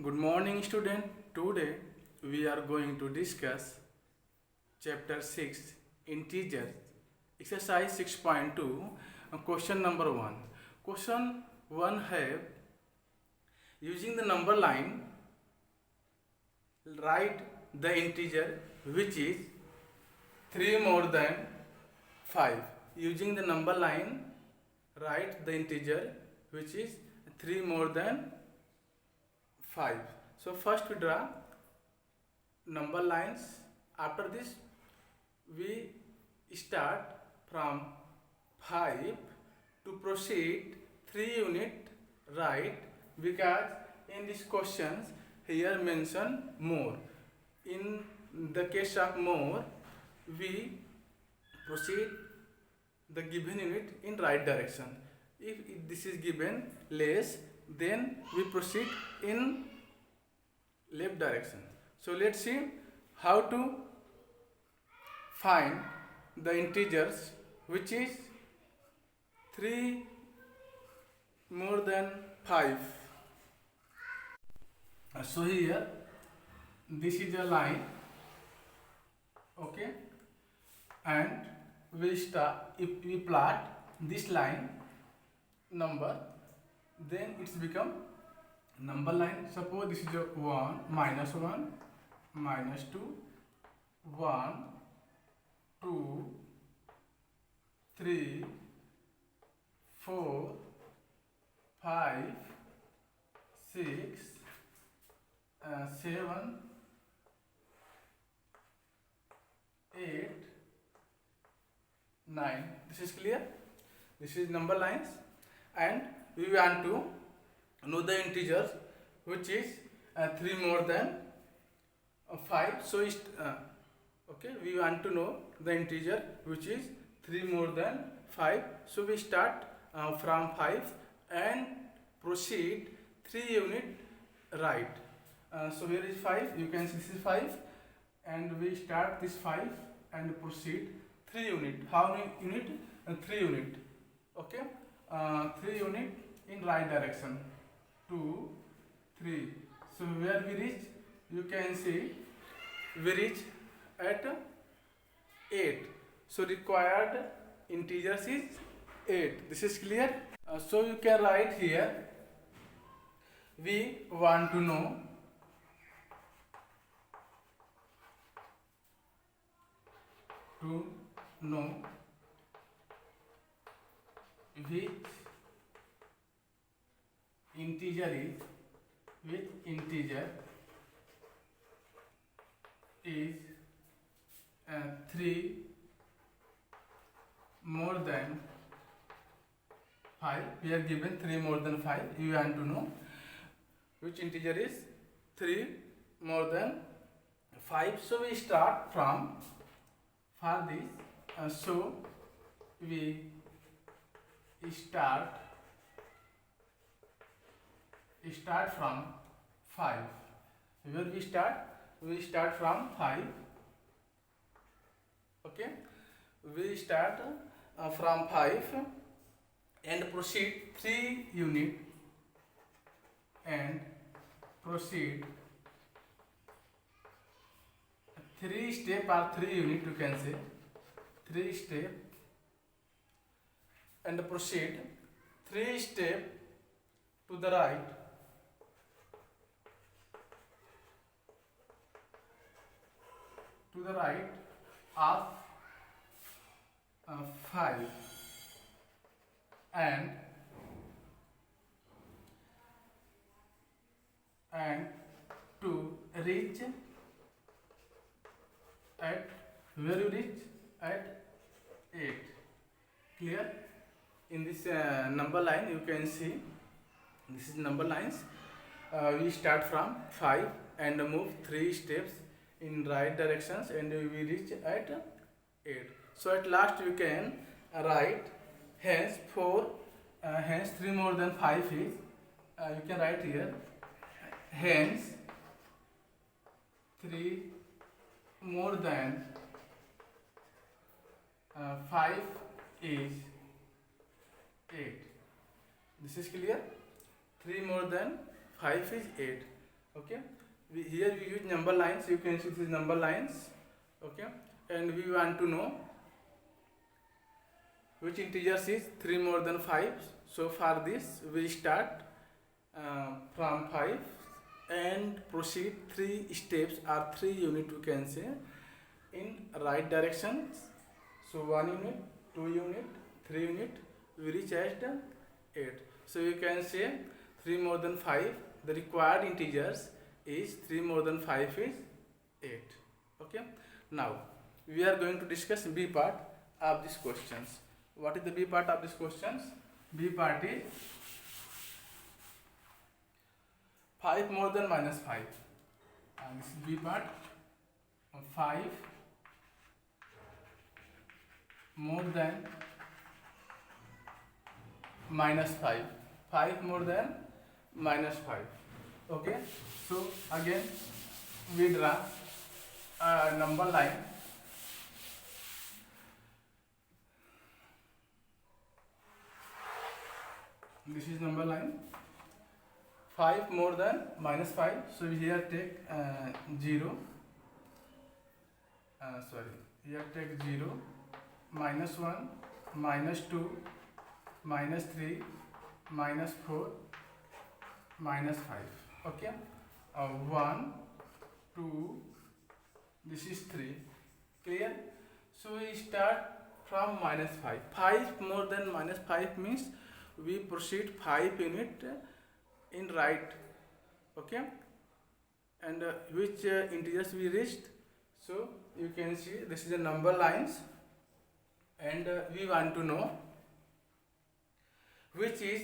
Good morning, student. Today we are going to discuss chapter 6 integers exercise 6.2 question number 1. Question 1 have using the number line write the integer which is 3 more than 5. Using the number line write the integer which is 3 more than 5. So first we draw number lines. After this we start from 5 to proceed 3 unit right, because in these questions here mention more. In the case of more, we proceed the given unit in right direction. If this is given less, then we proceed in left direction. So let's see how to find the integers which is 3 more than 5. So here this is a line, okay, and we start, if we plot this line number, then it's become number line. Suppose this is a 1 minus 1 minus 2 1 2 3 4 5 6 7 8 9. This is clear. This is number lines, and we want to know the integers which is 3 more than 5. So okay, we want to know the integer which is 3 more than 5. So we start from 5 and proceed 3 unit right. So here is 5, you can see this is 5, and we start this 5 and proceed 3 unit. How many unit? 3 unit. Okay, 3 unit in right direction. 2 3. So where we reach, you can see we reach at 8. So required integers is 8. This is clear. So you can write here, we want to know which integer is 3 more than 5. We are given 3 more than 5. You want to know which integer is 3 more than 5. So we start from, for this, so we start from 5. Where we start? We start from 5. Okay, we start from 5 and proceed 3 unit and proceed 3 step or 3 unit, you can say 3 step, and proceed 3 step to the right. To the right of 5 and to reach at, where you reach at 8. Clear? In this number line, you can see this is number lines. We start from 5 and move 3 steps in right directions, and we reach at 8. So at last you can write, hence 3 more than 5 is, you can write here, hence 3 more than 5 is 8. This is clear. 3 more than 5 is 8. Okay, here we use number lines. You can see these number lines. Okay, and we want to know which integers is 3 more than 5. So for this we start from 5 and proceed 3 steps or 3 unit, we can say, in right directions. So 1 unit, 2 unit, 3 unit, we reach at 8. So you can say 3 more than 5, the required integers is 3 more than 5 is 8. Okay, now we are going to discuss B part of these questions. What is the B part of these questions? B part is 5 more than minus 5. And this is B part. 5 more than minus 5. 5 more than minus 5. Okay, so again we draw a number line. This is number line. 5 more than minus 5. So here take 0. Here take 0, minus 1, minus 2, minus 3, minus 4, minus 5. Okay, 1, 2, this is 3. Clear? So we start from minus 5. 5 more than minus 5 means we proceed 5 unit in right. Okay, and which integers we reached? So you can see this is a number lines, and we want to know which is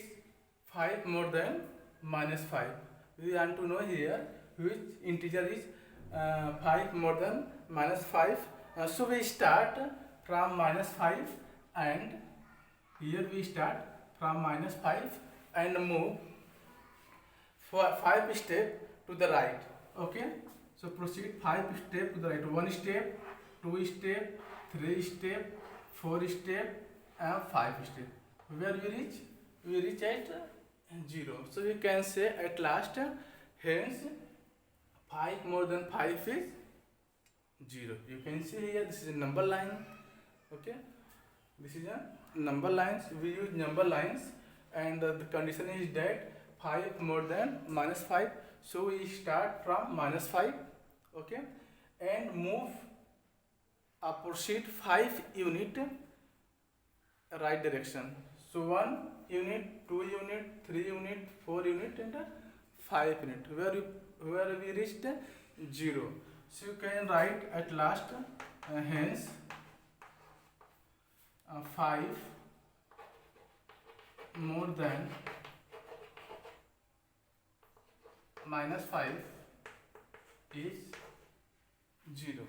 5 more than minus 5. We want to know here which integer is 5 more than minus 5. So we start from minus 5, and here we start from minus 5 and move for 5 step to the right. Okay, so proceed 5 step to the right. 1 step, 2 step, 3 step, 4 step, and 5 step. Where we reach? We reach at 0. So we can say at last, hence 5 more than 5 is 0. You can see here this is a number line. Okay, this is a number lines. We use number lines, and the condition is that 5 more than minus 5. So we start from minus 5. Okay, and move proceed 5 unit right direction. So 1 unit, 2 unit, 3 unit, 4 unit, and 5 unit. Where we reached 0. So you can write at last, hence 5 more than minus 5 is 0.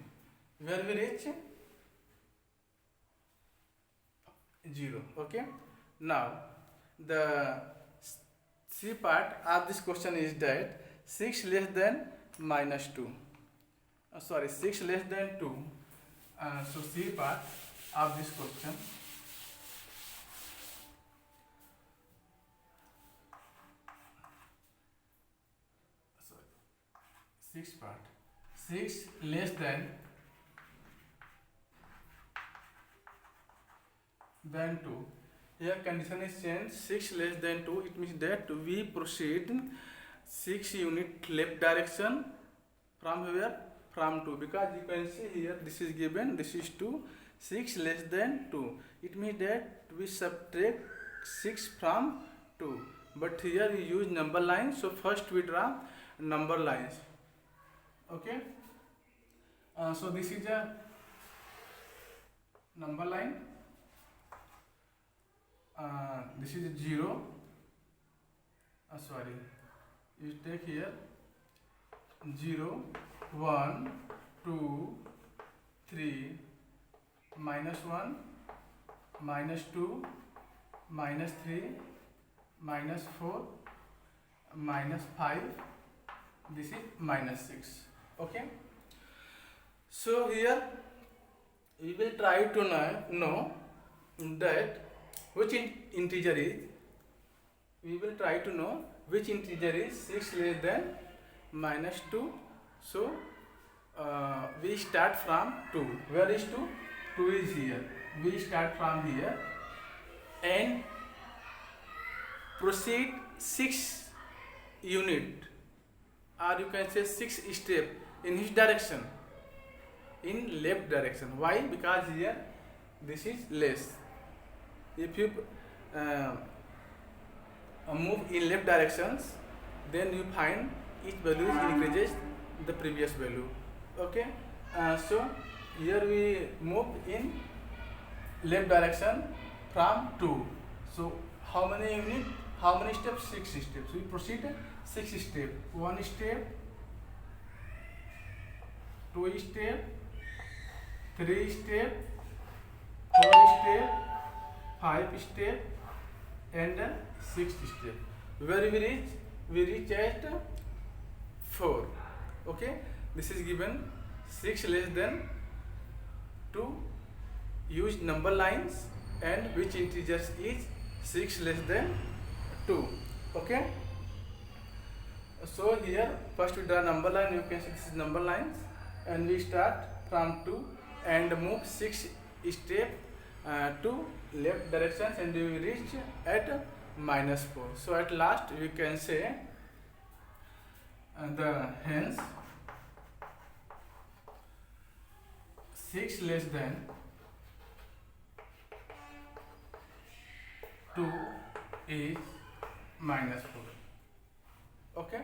Where we reach 0. Okay, now the C part of this question is that 6 less than minus 2. 6 less than 2. So C part of this question. Sixth part. 6 less than 2. Here condition is changed. 6 less than 2. It means that we proceed 6 unit left direction from where? From 2. Because you can see here this is given. This is 2. 6 less than 2. It means that we subtract 6 from 2. But here we use number lines. So first we draw number lines. Okay, so this is a number line. This is 0. You take here 0, 1, 2, 3, minus 1, minus 2, minus 3, minus 4, minus 5. This is minus 6. Okay, so here we will try to know that which integer is. We will try to know which integer is 6 less than minus 2. So we start from 2. Where is 2? 2 is here. We start from here and proceed 6 unit, or you can say 6 step in his direction, in left direction. Why? Because here this is less. If you move in left directions, then you find each value increases the previous value. Okay, so here we move in left direction from 2. So how many unit? How many steps? 6 steps. We proceed 6 steps. 1 step, 2 step, 3 step, 4 step, 5 step, and 6 step. Where we reach? We reach at 4. Okay, this is given 6 less than 2. Use number lines and which integers is 6 less than 2. Okay, so here first we draw number line. You can see this is number lines, and we start from 2 and move 6 step to left directions, and we reach at minus 4. So at last we can say hence 6 less than 2 is minus 4. Okay,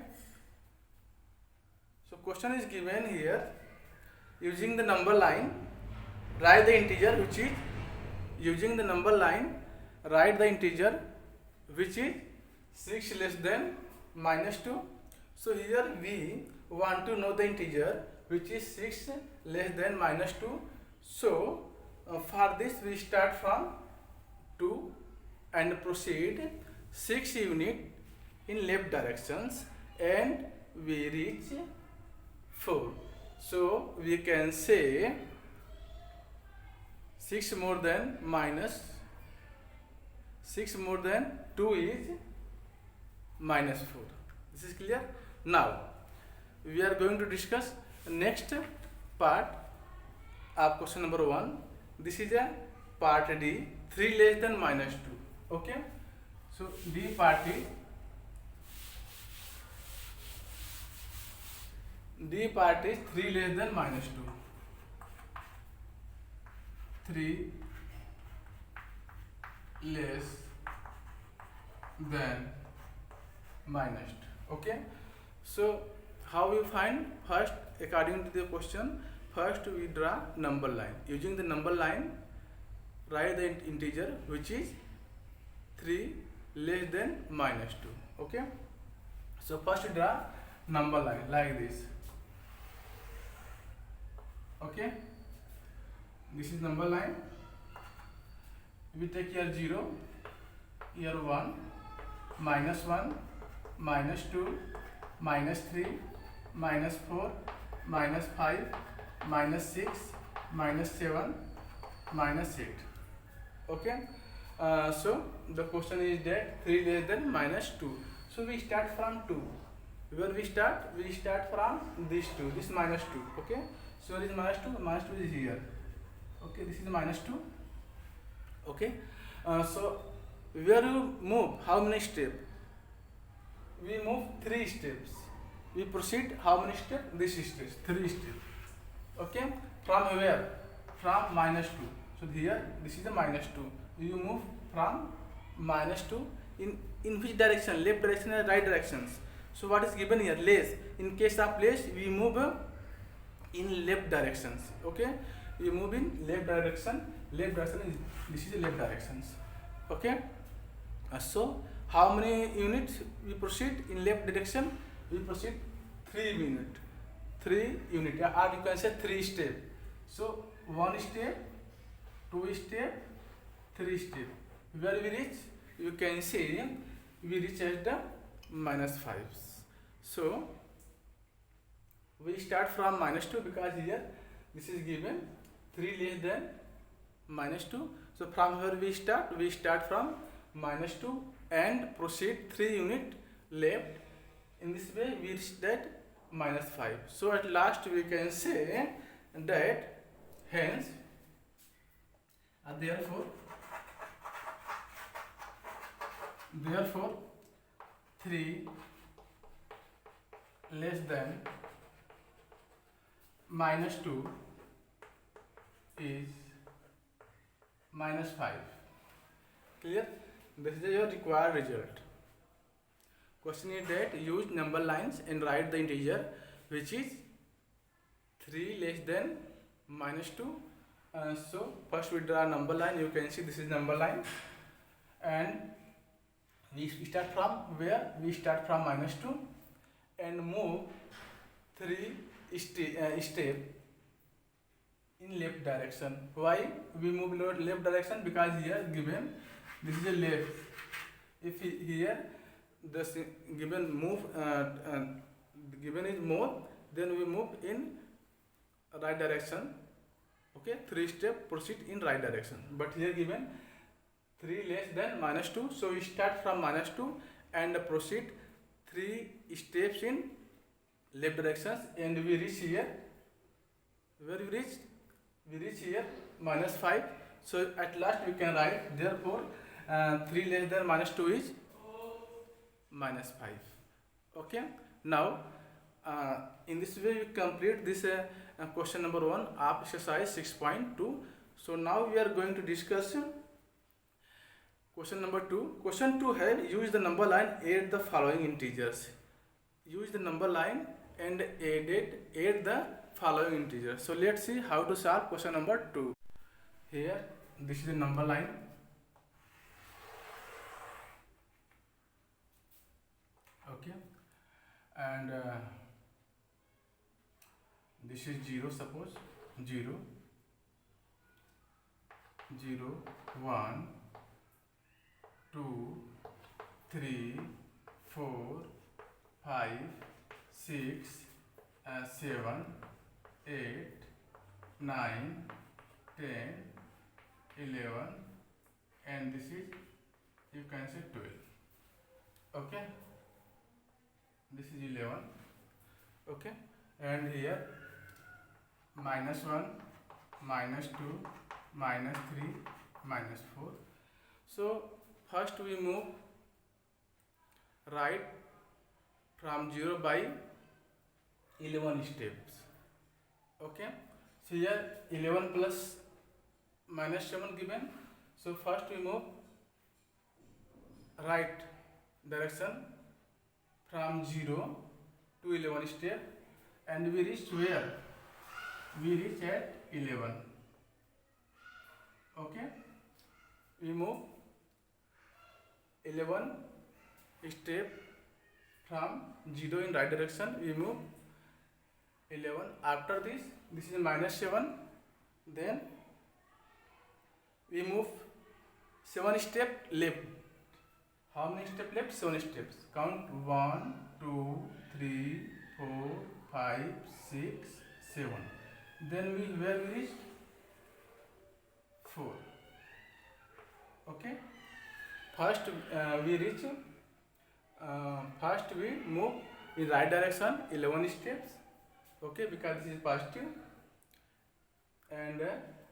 so question is given here. Using the number line, write the integer which is, using the number line, write the integer which is 6 less than minus 2. So here we want to know the integer which is 6 less than minus 2. So for this we start from 2 and proceed 6 unit in left directions, and we reach 4. So we can say 6 more than minus 6 more than 2 is minus 4. This is clear. Now we are going to discuss next part of question number 1. This is a part D, 3 less than minus 2. Okay, so D part is, D part is 3 less than minus 2. 3 less than minus 2. Okay, so how we find? First, according to the question, first we draw number line. Using the number line, write the integer which is 3 less than minus 2. Okay, so first draw number line like this. Okay, this is number line. We take here 0, here 1, minus 1, minus 2, minus 3, minus 4, minus 5, minus 6, minus 7, minus 8. Okay, so the question is that 3 less than minus 2. So we start from 2. Where we start? We start from this 2, this minus 2. Okay, so this minus 2, minus 2 is here. Okay, this is minus 2. Okay, so where you move, how many steps? We move 3 steps. We proceed how many steps? This is 3 steps. Okay, from where? From minus 2. So here this is the minus 2. You move from minus 2 in which direction? Left direction and right directions. So what is given here? Less. In case of less, we move in left directions. Okay, we move in left direction. Left direction is, this is the left directions. Okay, so how many units we proceed in left direction? We proceed 3 units. 3 units, or you can say 3 steps. So 1 step, 2 step, 3 step. Where we reach? You can see we reach at the minus 5. So we start from minus 2 because here this is given 3 less than minus 2. So from where we start? We start from minus 2 and proceed 3 units left. In this way we reach that minus 5. So at last we can say that hence therefore 3 less than minus 2 is minus 5. Clear? This is your required result. Question is that use number lines and write the integer which is 3 less than minus 2. So first we draw number line. You can see this is number line, and we start from where? We start from minus 2 and move 3 step in left direction. Why we move left direction? Because here given this is a left. If here the given move given is more, then we move in right direction. Okay, 3 step proceed in right direction. But here given 3 less than minus 2, so we start from minus 2 and proceed 3 steps in left directions, and we reach here. Where we reach? We reach here minus 5. So at last we can write therefore 3 less than minus 2 is minus 5. Okay. Now in this way we complete this question number 1 of exercise 6.2. So now we are going to discuss question number 2. Question 2 has use the number line, add the following integers. Use the number line and add the following integers. So let's see how to solve question number 2. Here this is the number line. Okay, and this is 0, suppose 0 0 1 2 3 4 5 6 7 8 9 10 11, and this is, you can say 12. Okay, this is 11. Okay, and here minus 1 minus 2 minus 3 minus 4. So first we move right from 0 by 11 steps. Okay, so here 11 plus minus 7 given. So first we move right direction from 0 to 11 step, and we reach where? We reach at 11. Okay, we move 11 step from 0 in right direction. We move 11. After this is minus 7. Then we move 7 step left. How many steps left? 7 steps. Count 1, 2, 3, 4, 5, 6, 7. Then where we reach? 4. Okay. First we reach. First we move in right direction 11 steps. Okay, because this is positive. And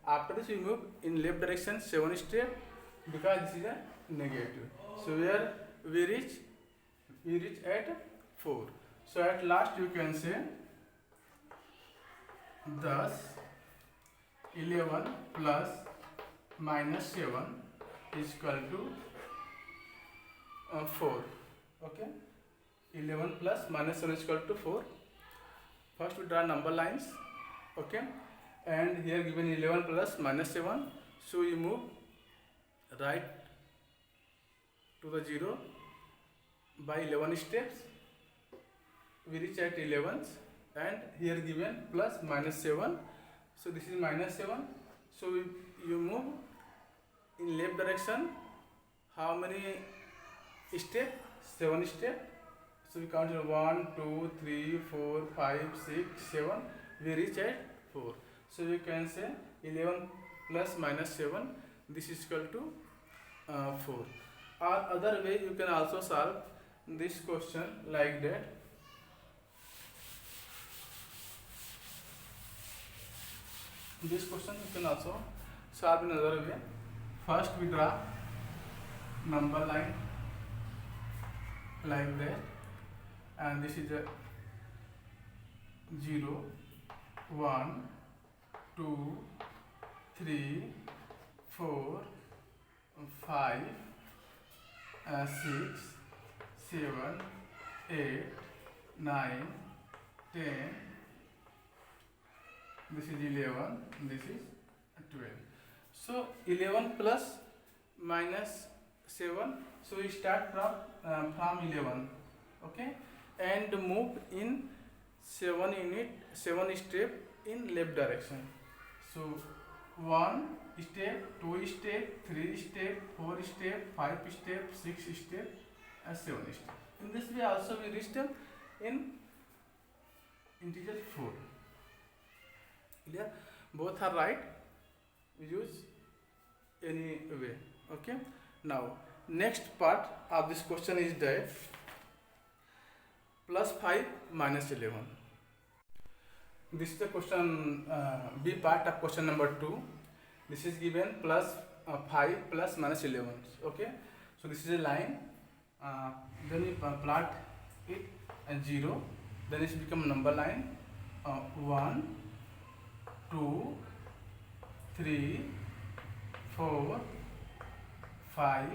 after this we move in left direction 7 steps, because this is a negative. So where we reach? We reach at 4. So at last you can say thus 11 plus minus 7 is equal to 4. Okay, 11 plus minus 7 is equal to 4. First we draw number lines. Okay, and here given 11 plus minus 7, so you move right to the 0 by 11 steps. We reach at 11, and here given plus minus 7, so this is minus 7. So you move in left direction. How many steps? 7 steps. So we count 1, 2, 3, 4, 5, 6, 7. We reach at 4. So we can say 11 plus minus 7. This is equal to 4. Or other way you can also solve this question like that. this question you can also solve in another way. First we draw number line like that, and this is a 0, 1, 2, 3, 4, 5, 6, 7, 8, 9, 10. This is 11. This is 12. So 11 plus minus 7. So we start from 11. Okay, and move in 7 step in left direction. So 1 step, 2 step, 3 step, 4 step, 5 step, 6 step, and 7 step. In this way also we reach them in integer 4. Clear? Both are right. We use any way. Okay. Now next part of this question is that plus 5 minus 11. This is the question B part of question number 2. This is given plus 5 plus minus 11. Okay. So this is a line. Then we plot it and 0. Then it become number line. 1, 2, 3, 4, 5,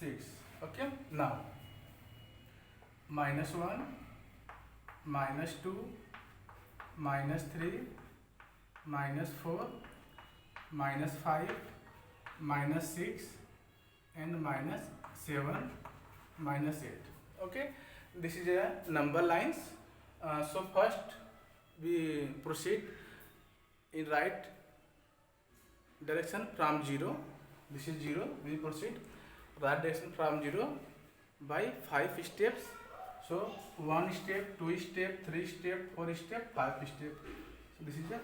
6. Okay. Now minus 1, minus 2, minus 3, minus 4, minus 5, minus 6, and minus 7, minus 8. Okay. This is a number lines. So first we proceed in right direction from 0. This is 0. We proceed right direction from 0 by 5 steps. So 1 step, 2 step, 3 step, 4 step, 5 step. So this is a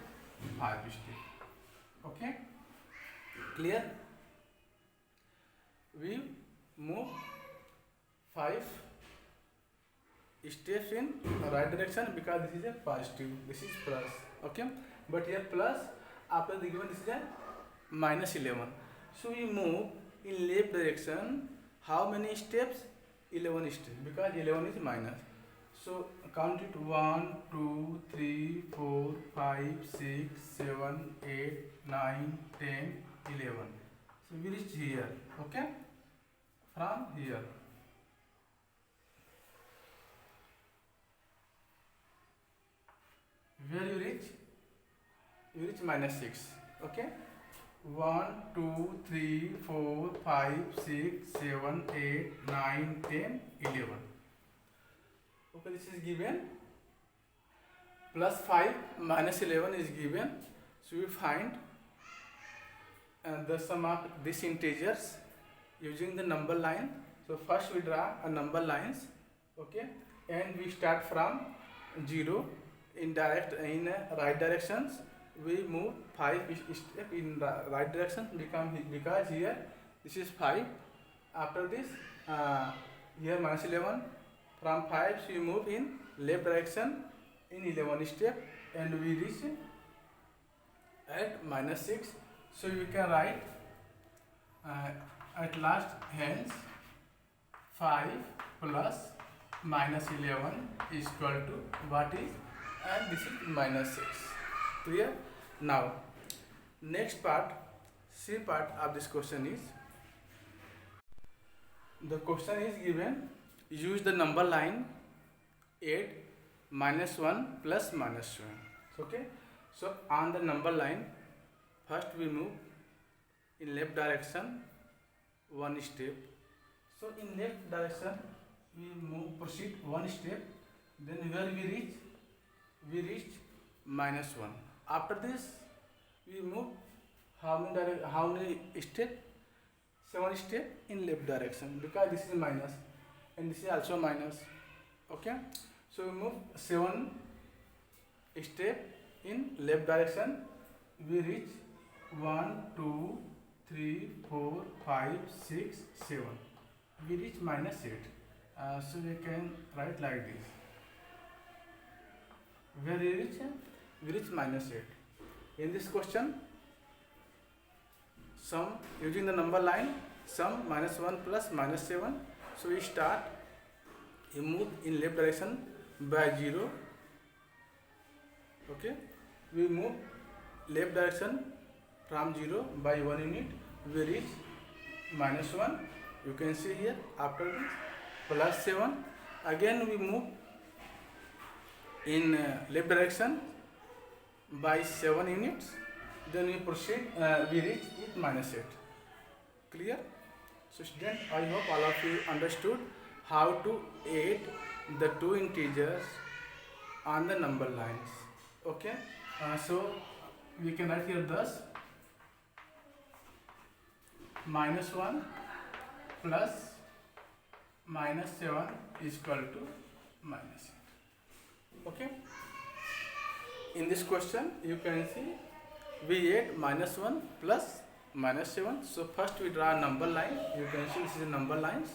5 step. Okay. Clear? We move 5 steps in right direction because this is a positive. This is plus. Okay. But here plus after the given this is a minus 11. So we move in left direction. How many steps? 11 steps because 11 is minus. So count it 1, 2, 3, 4, 5, 6, 7, 8, 9, 10, 11. So we reach here. Okay. From here. Where you reach? You reach minus 6. Okay. 1, 2, 3, 4, 5, 6, 7, 8, 9, 10, 11. Okay, this is given. Plus 5 minus 11 is given. So we find the sum of these integers using the number line. So first we draw a number lines. Okay, and we start from 0 in right directions. We move 5 step in the right direction because here this is 5. After this here minus 11. From 5 we move in left direction in 11 step and we reach at minus 6. So you can write at last hence 5 plus minus 11 is equal to what is, and this is minus 6. Clear? Now next part, C part of this question is, the question is given, use the number line 8 minus 1 plus minus 1. Okay, so on the number line first we move in left direction 1 step. So in left direction we proceed 1 step, then where we reach minus 1. After this we move how many step? 7 step in left direction because this is minus and this is also minus. Okay, so we move 7 step in left direction. We reach 1, 2, 3, 4, 5, 6, 7. We reach minus 8. So we can write like this. Where we reach? We reach minus 8. In this question, sum using the number line, sum -1 plus -7. So we start, we move in left direction by 0. Okay, we move left direction from 0 by 1 unit, we reach -1. You can see here. After this, +7. Again we move in left direction by 7 units. Then we proceed, we reach with -8. Clear? So student, I hope all of you understood how to add the two integers on the number lines. Okay, so we can write here thus: -1 plus -7 is equal to -8. Okay, in this question you can see we add -1 plus -7. So first we draw a number line. You can see this is a number lines,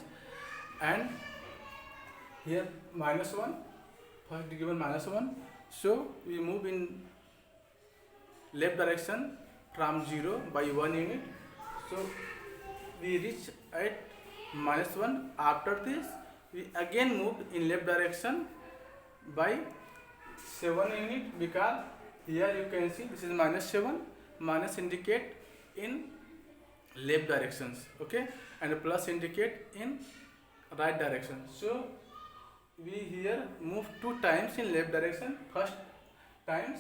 and here -1, first given -1. So we move in left direction from 0 by 1 unit. So we reach at -1. After this, we again move in left direction by 7 unit, because here you can see this is -7. Minus indicate in left directions, okay, and plus indicate in right direction. So we here move 2 times in left direction. First times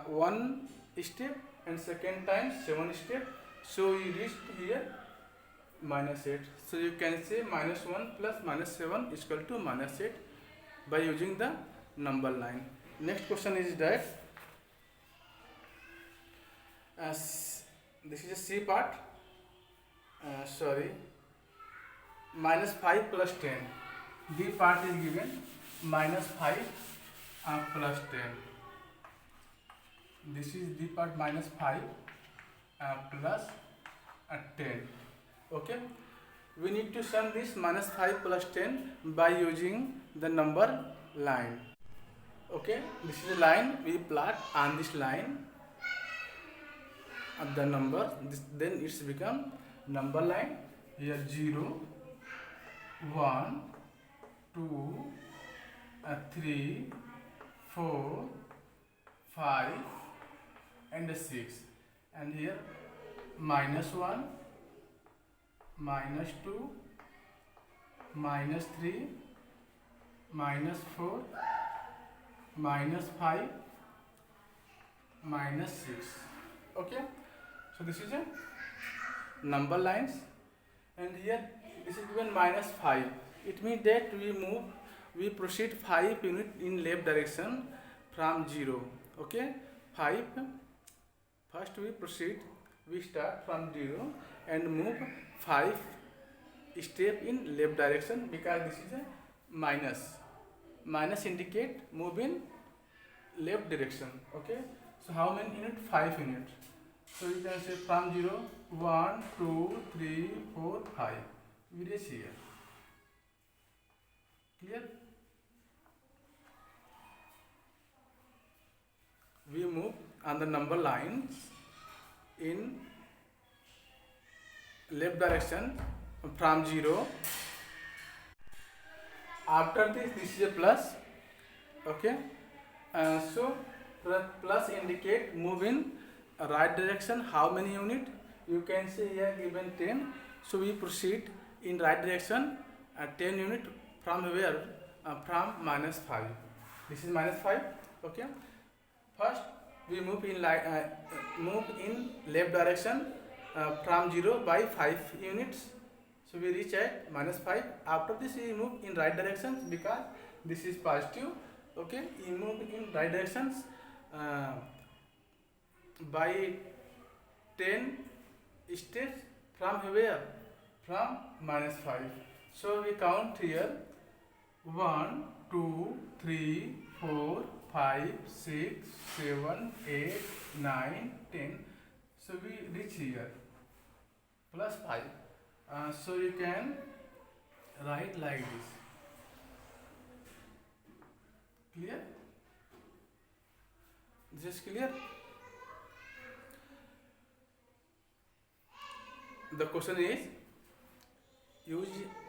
1 step, and second time 7 step. So we reached here -8. So you can say -1 plus -7 is equal to -8 by using the number line. Next question is that this is a C part. -5 plus 10. D part is given -5 plus 10. This is D part -5 plus 10. Okay, we need to sum this -5 plus 10 by using the number line. Okay, this is a line. We plot on this line of the number. Then it's become number line. Here 0, 1, 2, 3, 4, 5, and 6. And here -1, -2, -3, -4, -5, -6. Okay, so this is a number lines, and here this is given -5. It means that we proceed 5 unit in left direction from 0. Okay, 5. First we proceed, we start from 0 and move 5 step in left direction, because this is a minus. Minus indicate move in left direction. Okay, so how many unit? 5 units. So you can say from 0, 1, 2, 3, 4, 5. We reach here. Clear? We move on the number lines in left direction from 0. After this is a plus. Okay, so plus indicate move in right direction. How many unit? You can see here given 10. So we proceed in right direction 10 unit from where? From -5. This is -5. Okay, first we move in left direction from 0 by 5 units. So we reach at -5. After this we move in right directions, because this is positive. Okay, we move in right directions by 10 steps from where? From -5. So we count here 1, 2, 3, 4, 5, 6, 7, 8, 9, 10. So we reach here +5. So you can write like this. Clear? This is clear? the question is use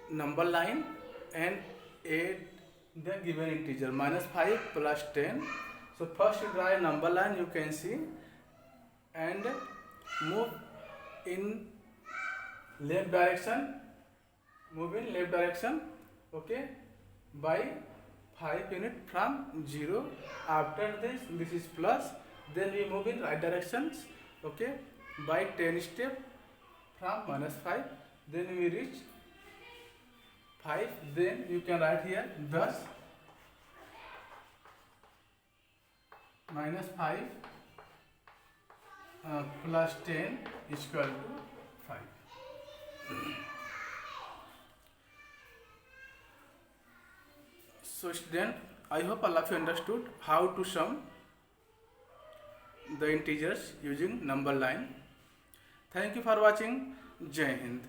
number line and add the given integer -5 plus 10. So first you draw a number line, you can see, and move in left direction, okay, by 5 unit from 0. After this is plus, then we move in right directions, okay, by 10 step from -5, then we reach 5. Then you can write here thus -5 plus 10 is equal to 5. So student, I hope all of you understood how to sum the integers using number line. Thank you for watching. Jai Hind.